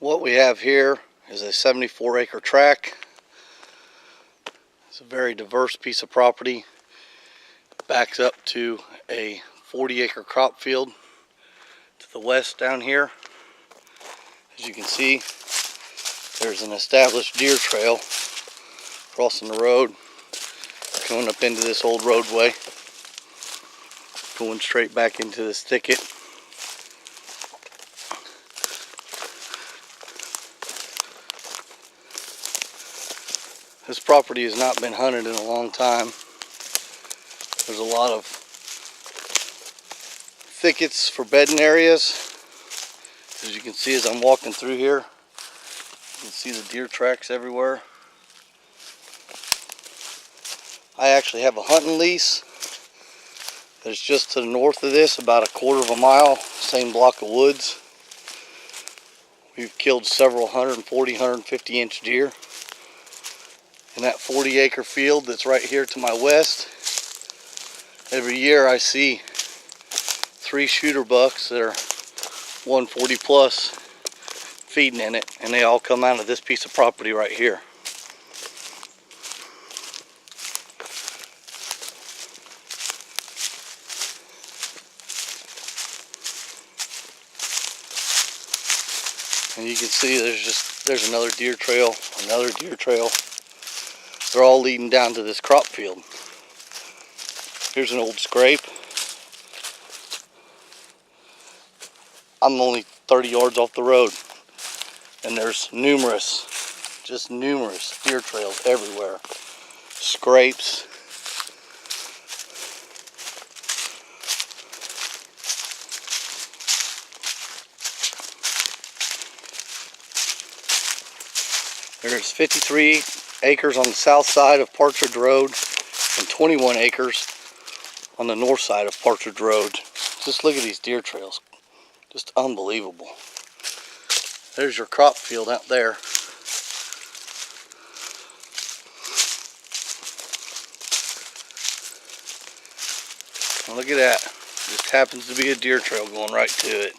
What we have here is a 74-acre tract. It's a very diverse piece of property. Backs up to a 40-acre crop field to the west down here. As you can see, there's an established deer trail crossing the road, going up into this old roadway, going straight back into this thicket. This property has not been hunted in a long time. There's a lot of thickets for bedding areas. As you can see as I'm walking through here, you can see the deer tracks everywhere. I actually have a hunting lease that's just to the north of this, about a quarter of a mile, same block of woods. We've killed several 140, 150 inch deer. In that 40-acre field that's right here to my west, every year I see 3 shooter bucks that are 140 plus feeding in it, and they all come out of this piece of property right here. And you can see there's another deer trail, another deer trail. They're all leading down to this crop field. Here's an old scrape. I'm only 30 yards off the road, and there's just numerous deer trails everywhere. Scrapes. There's 53 acres on the south side of Partridge Road and 21 acres on the north side of Partridge Road. Just look at these deer trails. Just unbelievable. There's your crop field out there. Now look at that. Just happens to be a deer trail going right to it.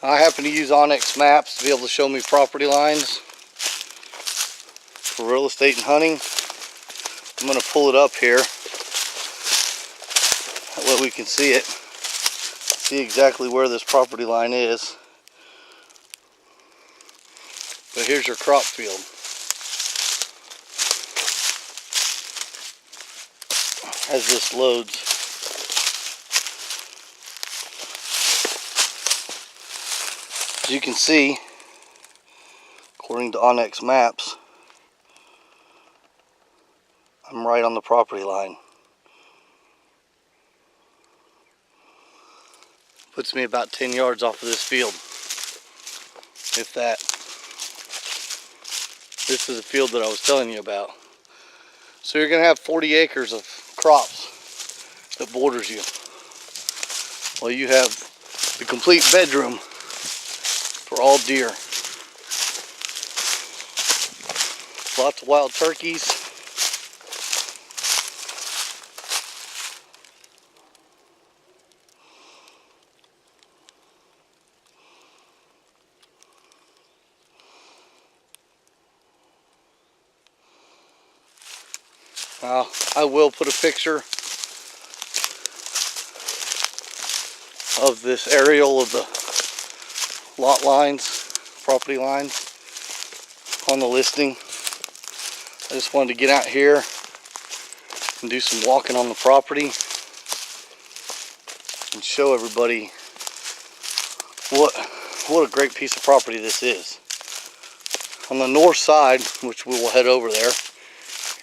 I happen to use Onyx maps to be able to show me property lines for real estate and hunting. I'm going to pull it up here. That way we can see it. See exactly where this property line is. But here's your crop field. As this loads. As you can see, according to Onyx maps, I'm right on the property line. Puts me about 10 yards off of this field, if that. This is the field that I was telling you about. So you're going to have 40 acres of crops that borders you. Well, you have the complete bedroom for all deer. Lots of wild turkeys. Now, I will put a picture of this aerial of the lot lines, property lines on the listing. I just wanted to get out here and do some walking on the property and show everybody what a great piece of property this is. On the north side, which we will head over there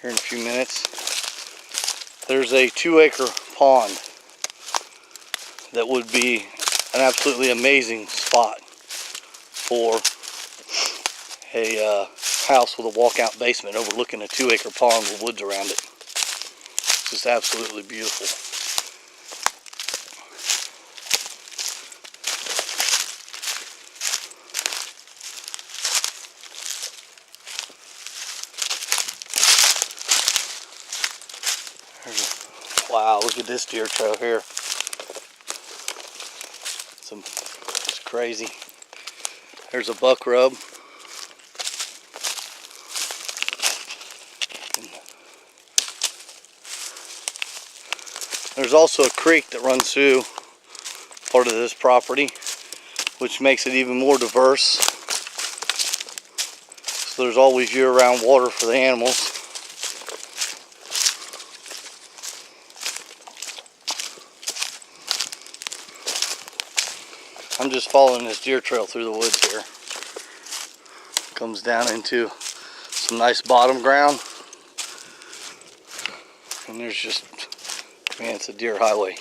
here in a few minutes, there's a 2-acre pond that would be an absolutely amazing spot for a house with a walkout basement overlooking a 2-acre pond with woods around it. It's just absolutely beautiful. Wow, look at this deer trail here. Some just crazy. There's a buck rub. There's also a creek that runs through part of this property, which makes it even more diverse. So there's always year-round water for the animals. I'm just following this deer trail through the woods here. Comes down into some nice bottom ground. And there's just, man, it's a deer highway.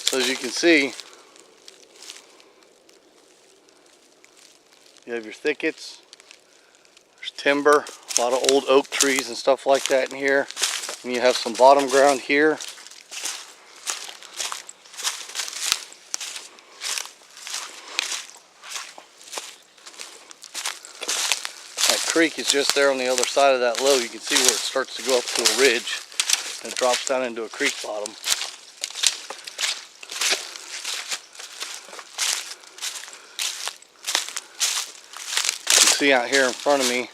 So as you can see, you have your thickets, there's timber, a lot of old oak trees and stuff like that in here. And you have some bottom ground here. That creek is just there on the other side of that low. You can see where it starts to go up to a ridge and it drops down into a creek bottom. You can see out here in front of me,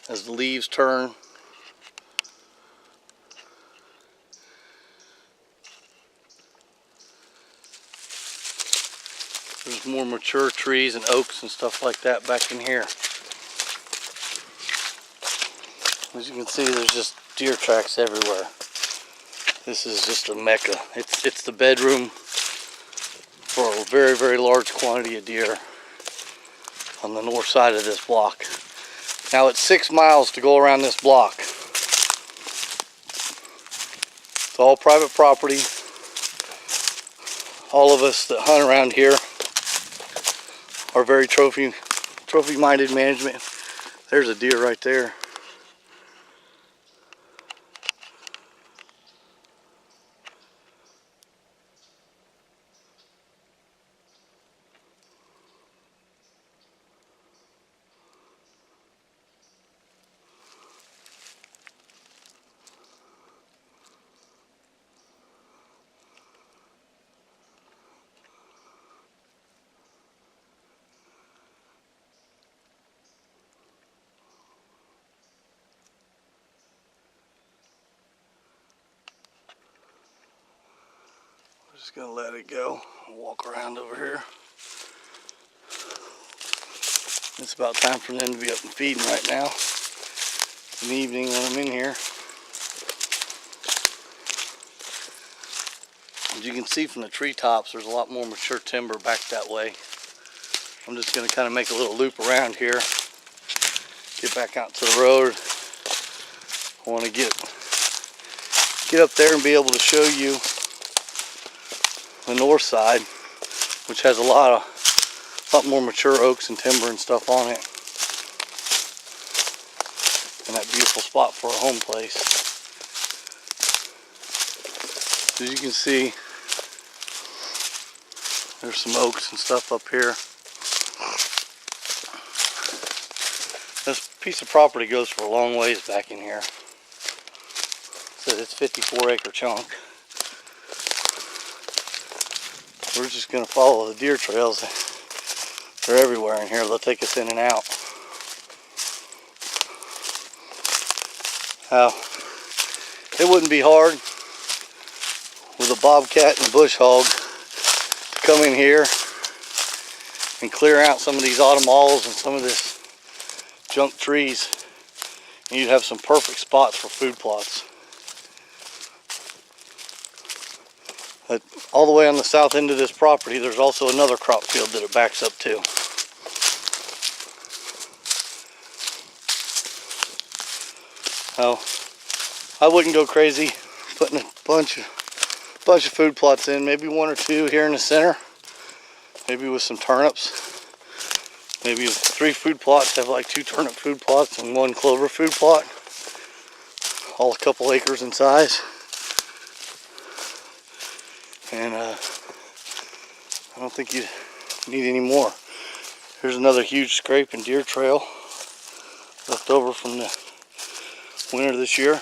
as the leaves turn, there's more mature trees and oaks and stuff like that back in here. As you can see, there's just deer tracks everywhere. This is just a mecca. It's the bedroom for a very, very large quantity of deer on the north side of this block. Now it's 6 miles to go around this block. It's all private property. All of us that hunt around here are very trophy-minded management. There's a deer right there. Just gonna let it go and walk around over here. It's about time for them to be up and feeding right now. It's an evening when I'm in here. As you can see from the treetops, there's a lot more mature timber back that way. I'm just gonna kind of make a little loop around here, get back out to the road. I want to get up there and be able to show you the north side, which has a lot more mature oaks and timber and stuff on it, and that beautiful spot for a home place. As you can see, there's some oaks and stuff up here. This piece of property goes for a long ways back in here. So it's a 54-acre chunk. We're just going to follow the deer trails. They're everywhere in here. They'll take us in and out. It wouldn't be hard with a bobcat and a bush hog to come in here and clear out some of these autumn alls and some of this junk trees, and you'd have some perfect spots for food plots. All the way on the south end of this property, there's also another crop field that it backs up to. Now, I wouldn't go crazy putting a bunch of food plots in. Maybe 1 or 2 here in the center. Maybe with some turnips. Maybe 3 food plots. Have like 2 turnip food plots and 1 clover food plot. All a couple acres in size. And I don't think need any more. Here's another huge scrape and deer trail left over from the winter this year.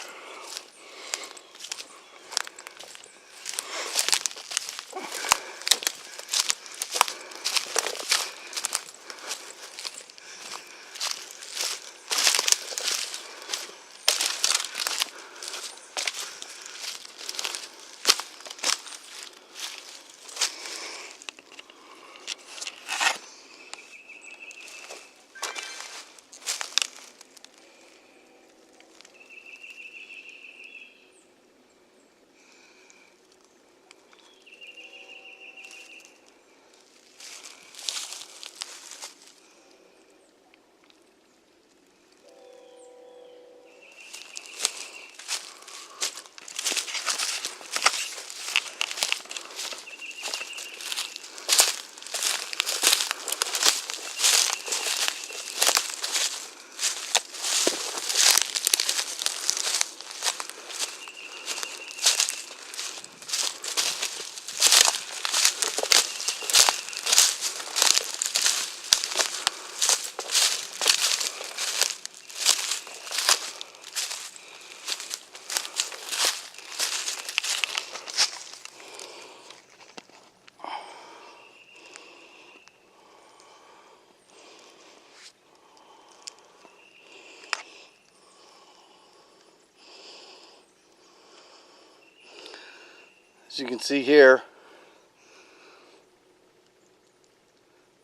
As you can see here,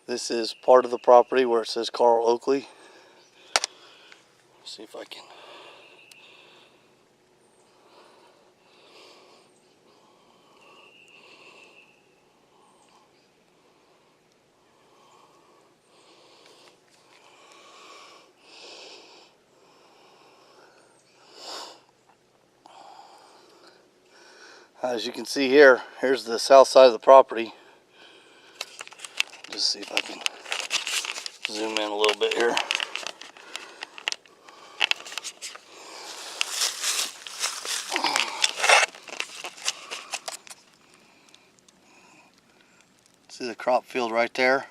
this is part of the property where it says Carl Oakley. Let's see if I can. As you can see here, here's the south side of the property. Just see if I can zoom in a little bit here. See the crop field right there?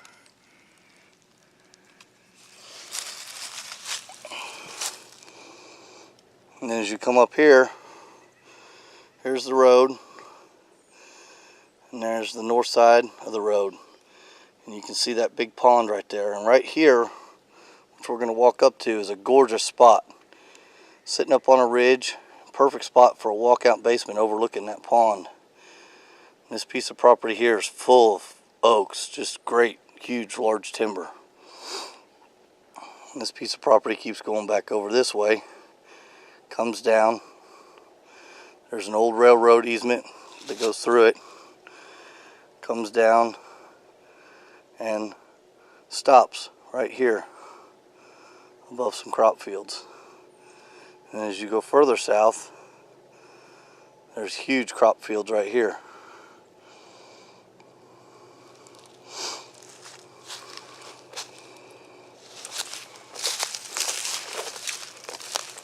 And then as you come up here, here's the road. And there's the north side of the road. And you can see that big pond right there. And right here, which we're going to walk up to, is a gorgeous spot. Sitting up on a ridge, perfect spot for a walkout basement overlooking that pond. This piece of property here is full of oaks, just great, huge, large timber. And this piece of property keeps going back over this way, comes down. There's an old railroad easement that goes through it, comes down and stops right here above some crop fields. And as you go further south, there's huge crop fields right here.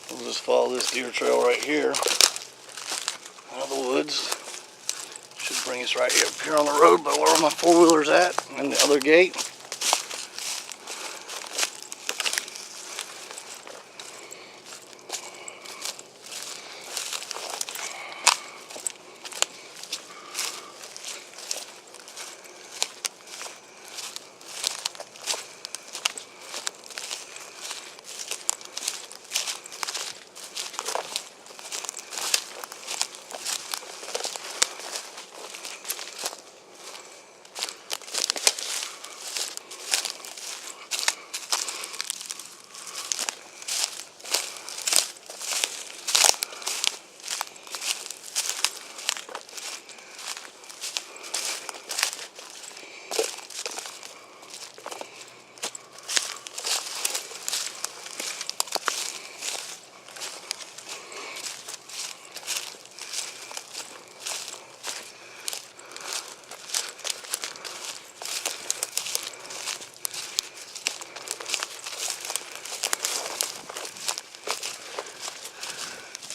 We'll just follow this deer trail right here out of the woods. Should bring us right up here on the road by where my four-wheeler's at and the other gate.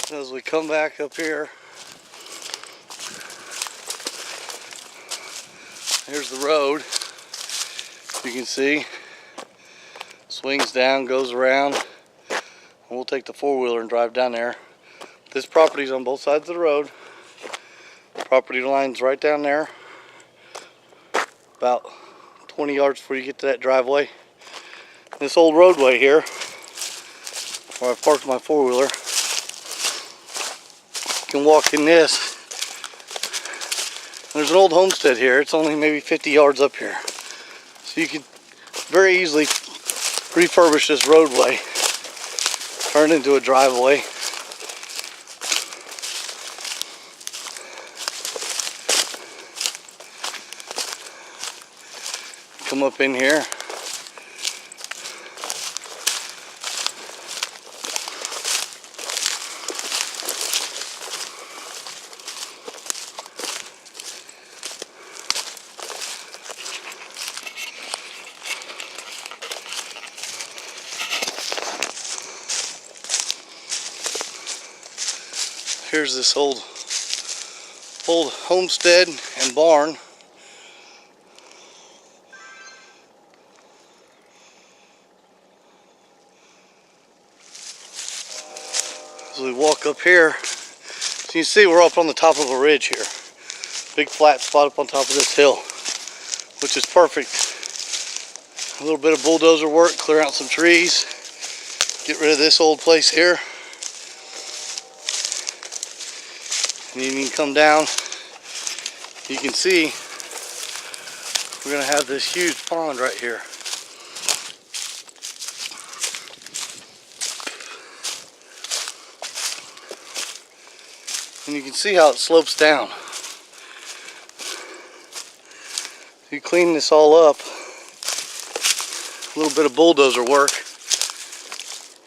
As we come back up here, here's the road. You can see, swings down, goes around, and we'll take the four-wheeler and drive down there. This property's on both sides of the road. Property line's right down there, about 20 yards before you get to that driveway. This old roadway here, where I parked my four-wheeler, you can walk in this. There's an old homestead here. It's only maybe 50 yards up here. So you can very easily refurbish this roadway, turn it into a driveway. Come up in here. Here's this old homestead and barn. As we walk up here, so you can see we're up on the top of a ridge here. Big flat spot up on top of this hill, which is perfect. A little bit of bulldozer work, clear out some trees, get rid of this old place here. And you can come down, you can see we're going to have this huge pond right here. And you can see how it slopes down. You clean this all up, a little bit of bulldozer work,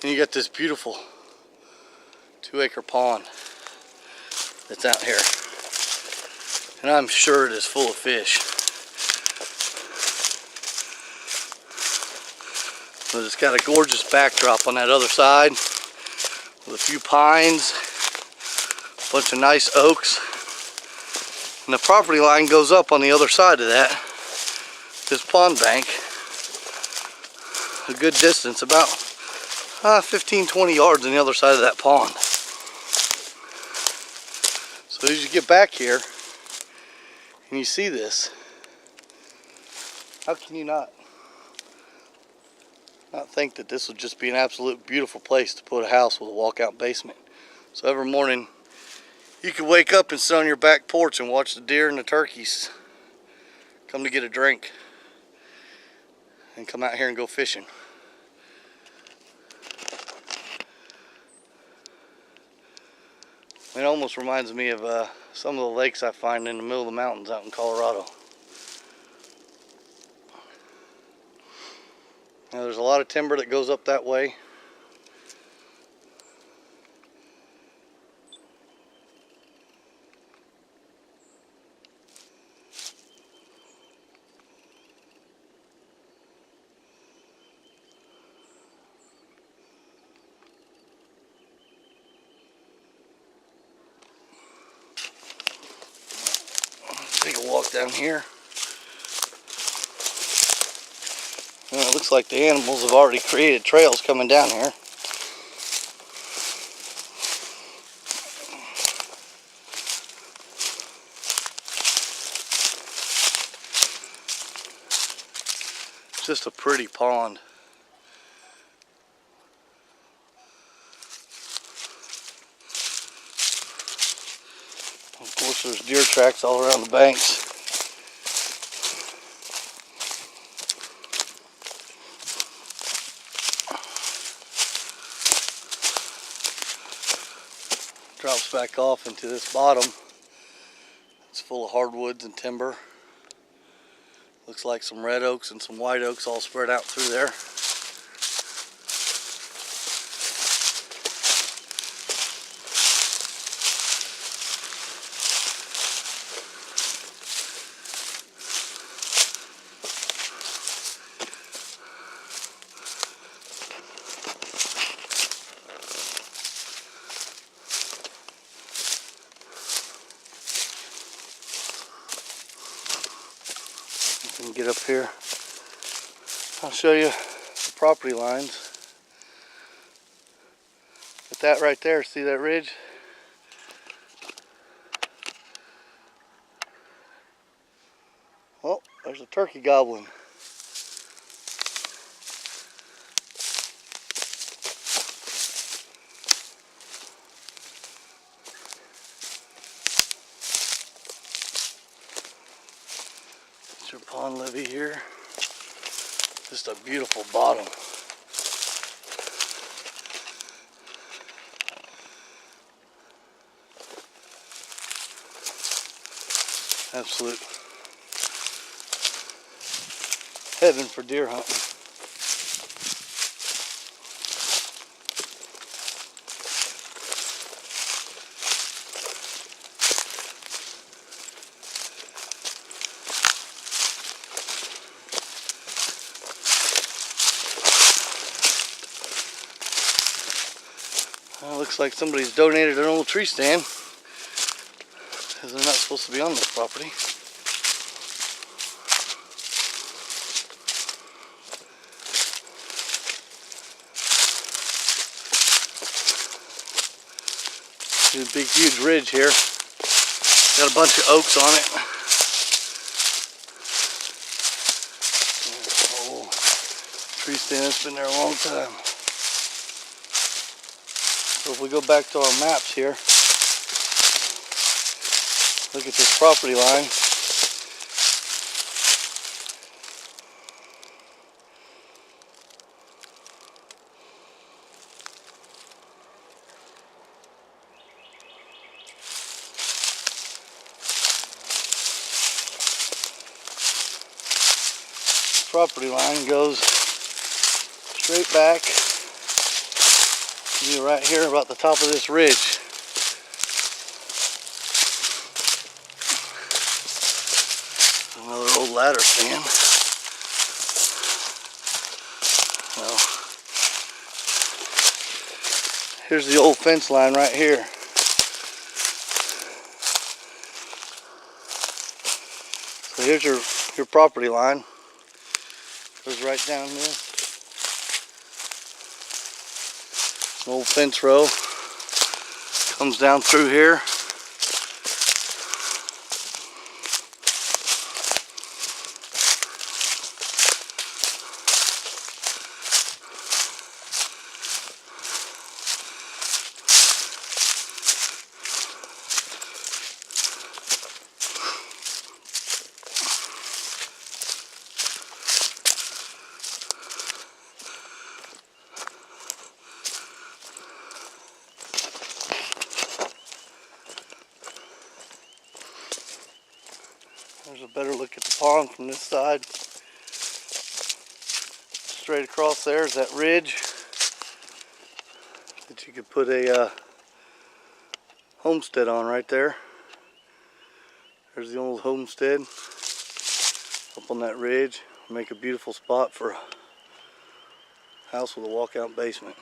and you got this beautiful 2-acre pond that's out here. And I'm sure it is full of fish. But it's got a gorgeous backdrop on that other side with a few pines, a bunch of nice oaks. And the property line goes up on the other side of that, this pond bank, a good distance, about 15-20 yards on the other side of that pond. So as you get back here and you see this, how can you not think that this would just be an absolute beautiful place to put a house with a walkout basement? So every morning you could wake up and sit on your back porch and watch the deer and the turkeys come to get a drink and come out here and go fishing. It almost reminds me of some of the lakes I find in the middle of the mountains out in Colorado. Now there's a lot of timber that goes up that way. Take a walk down here. Well, it looks like the animals have already created trails coming down here. It's just a pretty pond. Of course, there's deer tracks all around the banks. Drops back off into this bottom. It's full of hardwoods and timber. Looks like some red oaks and some white oaks all spread out through there. Get up here. I'll show you the property lines. But that right there, see that ridge? Oh, there's a turkey gobbling. It's your pond levee here. Just a beautiful bottom. Absolute heaven for deer hunting. Well, looks like somebody's donated an old tree stand, because they're not supposed to be on this property. There's a big huge ridge here. Got a bunch of oaks on it. Oh, tree stand that's been there a long time. So if we go back to our maps here, look at this property line. Property line goes straight back to be right here about the top of this ridge. Another old ladder stand. Well, here's the old fence line right here. So here's your property line. Goes right down there. An old fence row comes down through here. There's a better look at the pond from this side. Straight across there is that ridge that you could put a homestead on right there. There's the old homestead up on that ridge. Make a beautiful spot for a house with a walkout basement.